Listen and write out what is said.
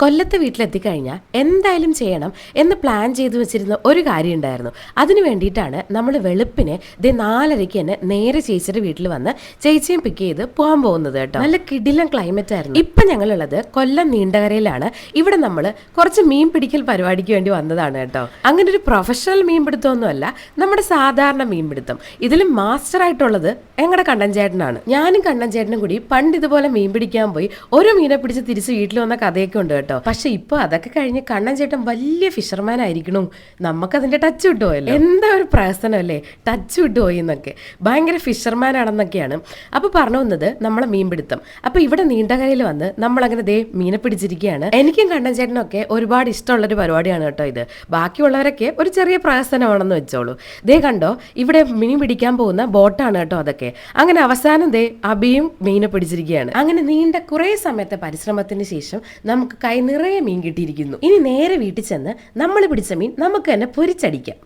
കൊല്ലത്തെ വീട്ടിലെത്തിക്കഴിഞ്ഞാൽ എന്തായാലും ചെയ്യണം എന്ന് പ്ലാൻ ചെയ്തു വെച്ചിരുന്ന ഒരു കാര്യം ഉണ്ടായിരുന്നു. അതിന് വേണ്ടിയിട്ടാണ് നമ്മൾ വെളുപ്പിനെ 4:30 തന്നെ നേരെ ചേച്ചിയുടെ വീട്ടിൽ വന്ന് ചേച്ചിയും പിക്ക് ചെയ്ത് പോകാൻ പോകുന്നത് കേട്ടോ. നല്ല കിടിലൻ ക്ലൈമറ്റ് ആയിരുന്നു. ഇപ്പം ഞങ്ങളുള്ളത് കൊല്ലം നീണ്ടകരയിലാണ്. ഇവിടെ നമ്മൾ കുറച്ച് മീൻ പിടിക്കൽ പരിപാടിക്ക് വേണ്ടി വന്നതാണ് കേട്ടോ. അങ്ങനെ ഒരു പ്രൊഫഷണൽ മീൻ പിടുത്തമൊന്നുമല്ല, നമ്മുടെ സാധാരണ മീൻ പിടുത്തം. ഇതിൽ മാസ്റ്റർ ആയിട്ടുള്ളത് ഞങ്ങളുടെ കണ്ണൻ ചേട്ടനാണ്. ഞാനും കണ്ണൻ ചേട്ടനും കൂടി പണ്ട് ഇതുപോലെ മീൻ പിടിക്കാൻ പോയി ഒരു മീനെ പിടിച്ച് തിരിച്ച് വീട്ടിൽ വന്ന കഥയൊക്കെ ഉണ്ട് കേട്ടോ. പക്ഷെ ഇപ്പൊ അതൊക്കെ കഴിഞ്ഞ് കണ്ണൻ ചേട്ടൻ വലിയ ഫിഷർമാൻ ആയിരിക്കണു. നമുക്കതിന്റെ ടച്ച് വിട്ടുപോയല്ലോ. എന്താ ഒരു പ്രഹസനം അല്ലേ, ടച്ച് വിട്ടുപോയി എന്നൊക്കെ. ഭയങ്കര ഫിഷർമാൻ ആണെന്നൊക്കെയാണ് അപ്പൊ പറഞ്ഞു വന്നത് നമ്മളെ മീൻപിടുത്തം. അപ്പൊ ഇവിടെ നീണ്ടകരയിൽ വന്ന് നമ്മളങ്ങനെ മീനെ പിടിച്ചിരിക്കുകയാണ്. എനിക്കും കണ്ണൻ ചേട്ടനും ഒക്കെ ഒരുപാട് ഇഷ്ടമുള്ളൊരു പരിപാടിയാണ് കേട്ടോ ഇത്. ബാക്കിയുള്ളവരൊക്കെ ഒരു ചെറിയ പ്രഹസനമാണെന്ന് വെച്ചോളൂ. കണ്ടോ, ഇവിടെ മീൻ പിടിക്കാൻ പോകുന്ന ബോട്ടാണ് കേട്ടോ അതൊക്കെ. അങ്ങനെ അവസാനം അബിയും മീനെ പിടിച്ചിരിക്കുകയാണ്. അങ്ങനെ നീണ്ട കുറെ സമയത്തെ പരിശ്രമത്തിന് ശേഷം നമുക്ക് കൈ നിറയെ മീൻ കിട്ടിയിരിക്കുന്നു. ഇനി നേരെ വീട്ടിൽ ചെന്ന് നമ്മൾ പിടിച്ച മീൻ നമുക്ക് തന്നെ പൊരിച്ചടിക്കാം.